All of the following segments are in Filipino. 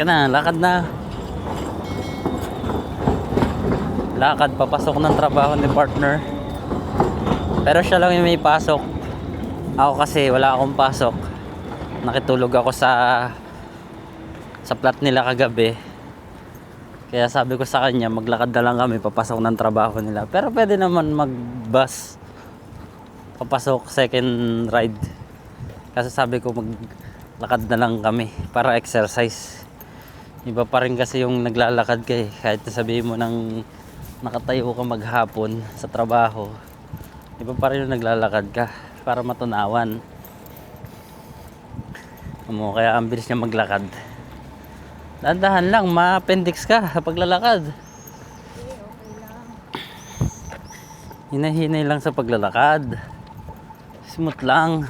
Na, lakad na. Lakad, papasok ng trabaho ni partner. Pero siya lang yung may pasok. Ako kasi wala akong pasok. Nakitulog ako sa plat nila kagabi. Kaya sabi ko sa kanya, maglakad na lang kami papasok ng trabaho nila. Pero pwede naman mag-bus papasok second ride. Kasi sabi ko maglakad na lang kami para exercise. Iba pa rin kasi yung naglalakad ka eh. Kahit sabihin mo nang nakatayo ka maghapon sa trabaho, iba pa rin yung naglalakad ka para matunawan. Kaya ang bilis niya maglakad. Dahan-dahan lang, ma-appendix ka sa paglalakad. Hinay-hinay lang sa paglalakad. Smooth lang.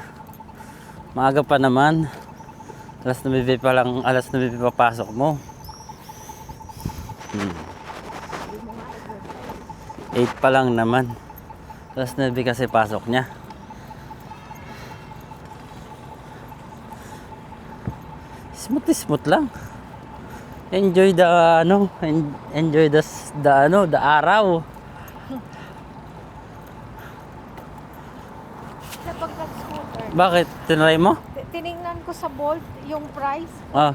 Maaga pa naman. Alas 9 pa lang, alas 9 papasok mo. 8 pa lang naman. Alas 9 kasi pasok niya. Smooth lang. Enjoy the enjoy the araw. Sa pagka-scooter. Bakit? Tinry mo? Tiningnan ko sa Bolt yung price. Ah.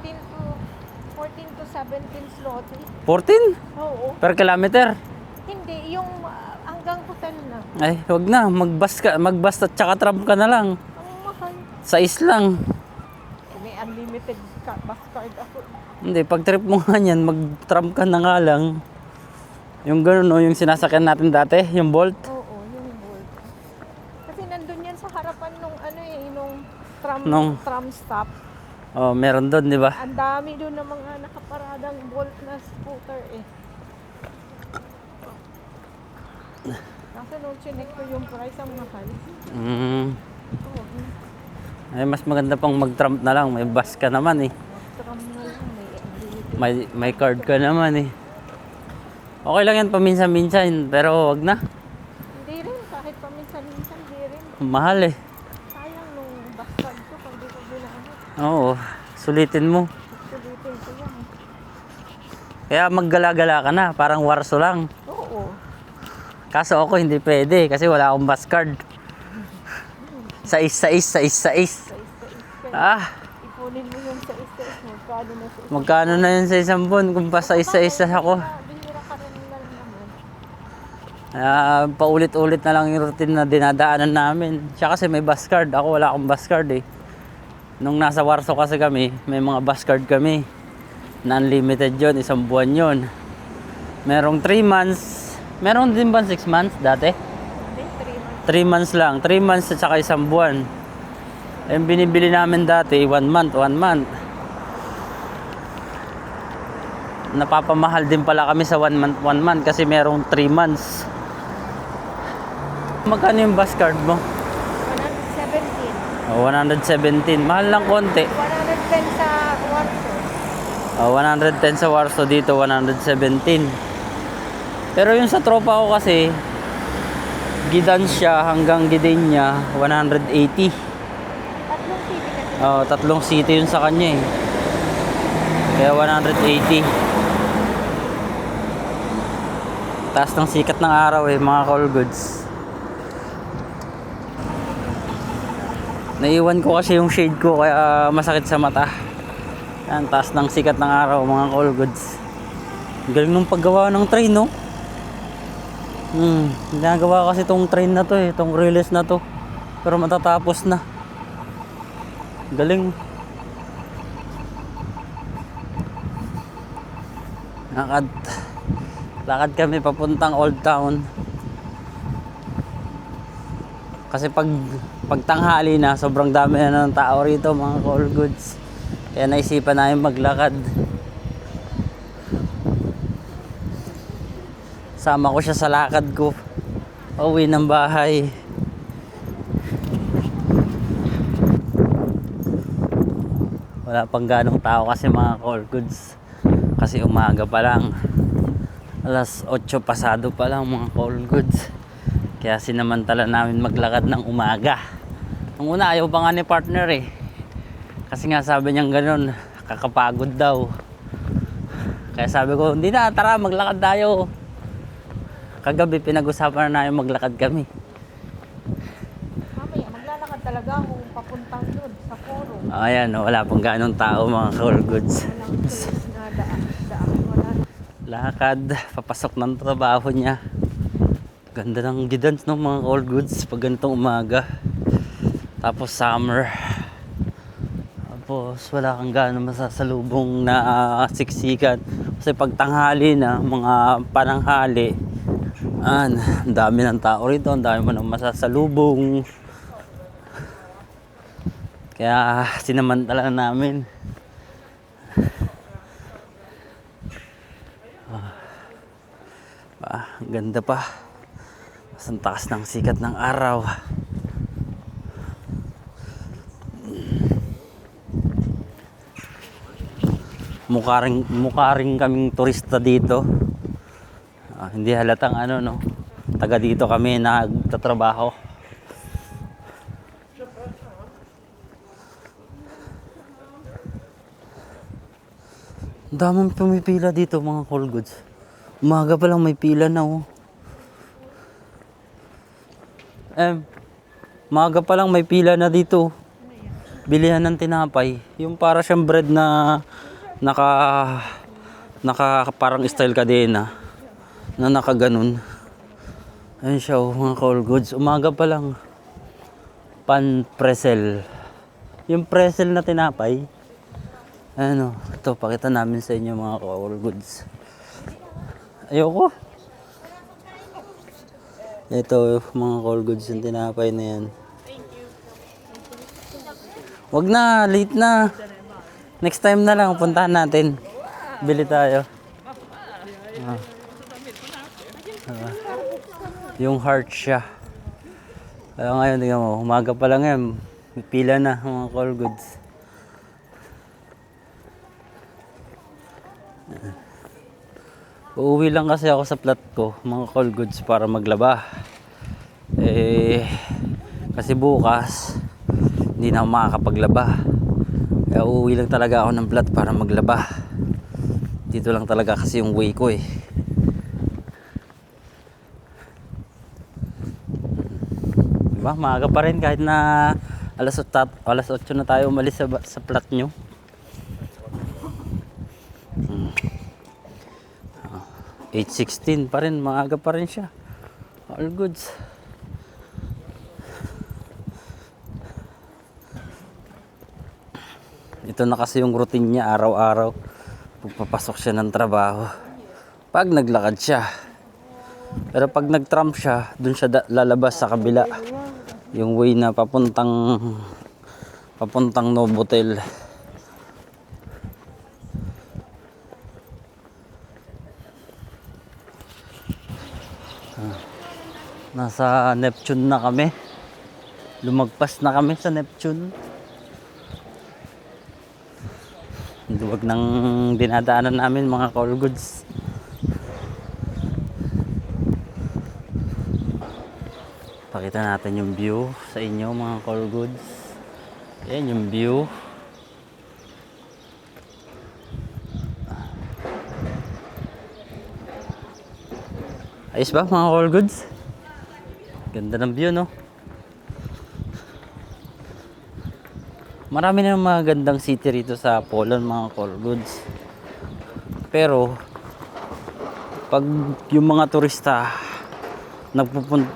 14 to 17 zloty. 14? Oo. Per kilometer? Hindi, yung hanggang hotel na. Ay, wag na. Magbus at tsaka tram ka na lang. Ang mahal. Sa lang. May unlimited bus card ako. Hindi, pag trip mo nga yan, mag-tram ka na nga lang. Yung gano'n, no, yung sinasakyan natin dati, yung Bolt. Oo, yung Bolt. Kasi nandun yan sa harapan nung tram stop. Oh, meron doon, di ba? Ang dami doon ng mga nakaparadang Bolt na scooter eh. Kasi nung chinek ko yung price, ang mahal. Oo, Ay, mas maganda pang mag-tram na lang. May bus ka naman eh. tram na lang, may May card ka naman eh. Okay lang yan paminsan-minsan, pero wag na. Hindi rin, kahit paminsan-minsan, hindi rin. Mahal eh. Sayang nung bus card ko, pag di ko ginamit. Oo, sulitin mo. Sulitin ko yan. Kaya maggala-gala ka na, parang warso lang. Oo. Kaso ako hindi pwede kasi wala akong bus card. Sais. Sa isa-isa. Ah, Ipunin mo yung sa isa-isa. Magkano na sa isa. magkano na yun sa isang buwan kung pa sa isa ako. Bihira ka rin lang naman. Paulit-ulit na lang yung routine na dinadaanan namin. Siya kasi may bus card, ako wala akong bus card eh. Nung nasa Warsaw kasi kami, may mga bus card kami. Na unlimited yun, isang buwan yun. Merong 3 months. Meron din ba 6 months dati? Hindi, 3 months. 3 months lang. 3 months at saka isang buwan. Yung binibili namin dati, 1 month. Napapamahal din pala kami sa 1 month kasi merong 3 months. Magkano yung bus card mo? 117. 117. Mahal lang konti. 110 sa Warsaw. 110 sa Warsaw, dito 117. Pero yung sa tropa ko kasi, Gdańsk hanggang Gdynia, 180. Tatlong city kasi. Tatlong city yun sa kanya eh. Kaya 180. Taas ng sikat ng araw eh, mga call goods. Naiwan ko kasi yung shade ko kaya masakit sa mata. Yan, taas ng sikat ng araw, mga call goods. Galing nung paggawa ng train, no? Ginagawa kasi tong train na to eh, tong release na to. Pero matatapos na. Galing. Lakad kami papuntang Old Town. Kasi pag tanghali na, sobrang dami na ng tao rito, mga call goods. Kaya naisipan namin maglakad. Sama ko siya sa lakad ko. Uwi ng bahay. Wala pang ganong tao kasi, mga call goods. Kasi umaga pa lang. Alas 8 pasado pa lang, mga call goods. Kaya sinamantala namin maglakad ng umaga. Nung una ayaw pa nga ni partner eh. Kasi nga sabi niyang ganun, kakapagod daw. Kaya sabi ko, hindi na, tara, maglakad tayo. Kagabi, pinag-usapan na namin maglakad kami. Mamaya, maglalakad talaga ako papuntang doon sa forum. Ayan, wala pang ganong tao mga Call Goods. Walang tourist na daan. Wala. Lakad, papasok ng trabaho niya. Ganda ng gidans ng mga Call Goods pag ganitong umaga. Tapos summer. Tapos wala kang gano'ng masasalubong na siksikan. Kasi pag tanghali na, mga pananghali, ang dami ng tao rito, ang dami mo nang masasalubong. Kaya sinamantala namin. Ang ganda pa. Mas ang taas ng sikat ng araw. Mukha rin kaming turista dito. Hindi halatang ano, no. Taga dito kami nagtatrabaho. Ang daming pumipila dito mga Call Goods. Umaga pa lang may pila na, oh. Umaga pa lang may pila na dito. Bilihan ng tinapay. Yung para siyang bread na naka parang style kadena na nakaganon. Ayun siya, oh, mga Call Goods. Umaga pa lang. Pan pretzel. Yung pretzel na tinapay. Ano, ito pakita namin sa inyo mga Call Goods. Ayoko. Ito mga Call Goods yung tinapay na yan. Wag na, late na. Next time na lang, puntahan natin. Bili tayo. Yung heart siya. Kaya ngayon, tingnan mo, umaga pa lang yan. May pila na mga Call Goods. Uuwi lang kasi ako sa flat ko, mga Call Goods, para maglaba. Kasi bukas, hindi na ako makakapaglaba. Kaya uuwi lang talaga ako ng flat para maglaba. Dito lang talaga kasi yung way ko, eh. Diba? Maaga pa rin kahit na alas 8 na tayo umalis sa flat nyo. 8:16 pa rin, maaga pa rin siya. All goods. Ito na kasi yung routine niya araw-araw. Pagpapasok siya ng trabaho. Pag naglakad siya. Pero pag nag-tram siya, dun siya lalabas sa kabila. Yung way na papuntang Novotel. Nasa Neptune na kami. Lumagpas na kami sa Neptune. Duwag ng dinadaanan namin mga Call Goods. Pakita natin yung view sa inyo mga Call Goods. Ayan yung view. Ayos ba mga Call Goods? Ganda ng view, no? Marami na mga gandang city rito sa Poland mga Call Goods. Pero pag yung mga turista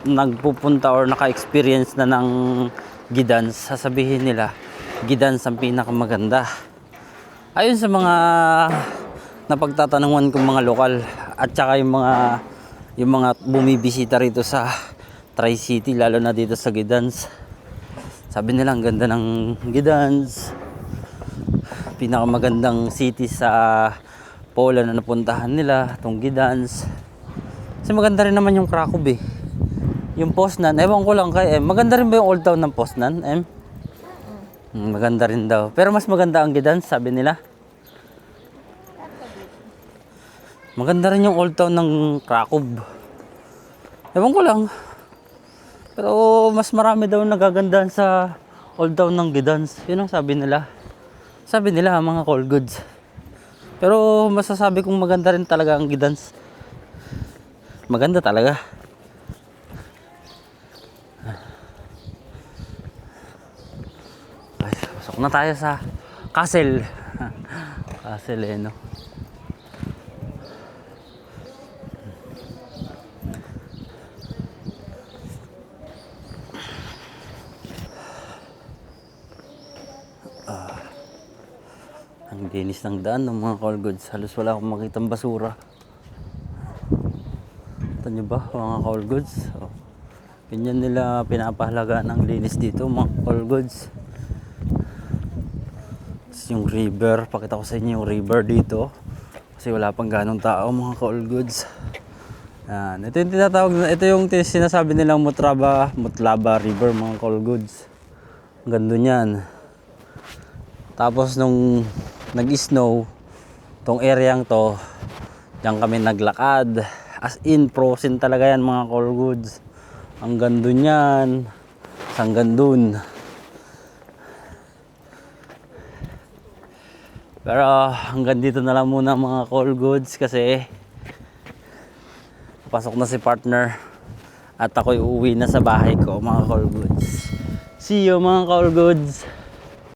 nagpupunta or naka-experience na ng Gdansk, sasabihin nila Gdansk ang pinakamaganda. Ayon sa mga napagtatanungan kong mga lokal at saka yung mga bumibisita rito sa Tri-City, lalo na dito sa Gdansk. Sabi nila ang ganda ng Gdansk. Pinakamagandang city sa Poland na napuntahan nila, itong Gdansk. Kasi maganda rin naman yung Krakow, eh. Yung Poznan, ewan ko lang kay maganda rin ba yung old town ng Poznan, maganda rin daw. Pero mas maganda ang Gdansk, sabi nila. Maganda rin yung old town ng Krakow. Ewan ko lang. Pero mas marami daw nagagandahan sa old town ng Gdansk. Yun ang sabi nila. Sabi nila mga Call Goods. Pero masasabi kong maganda rin talaga ang Gidans. Maganda talaga. Ay, pasok na tayo sa castle. Castle eh, no? Ang linis ng daan ng mga call goods. Halos wala akong makitang basura. Ito nyo ba mga call goods? Oh. Ganyan nila pinapahalagaan ng linis dito mga call goods. Tapos yung river. Pakita ko sa inyo yung river dito. Kasi wala pang ganong tao mga call goods. Yan. Ito yung tinatawag na, ito yung sinasabi nilang Mutlaba River mga call goods. Ang ganda niyan. Tapos nung nag-snow, tong areang to, diyan kami naglakad. As in, frozen talaga yan mga call goods. Ang ganda niyan. Hanggang dun. Pero hanggang dito na lang muna mga call goods kasi pasok na si partner at ako'y uuwi na sa bahay ko mga call goods. See you mga call goods.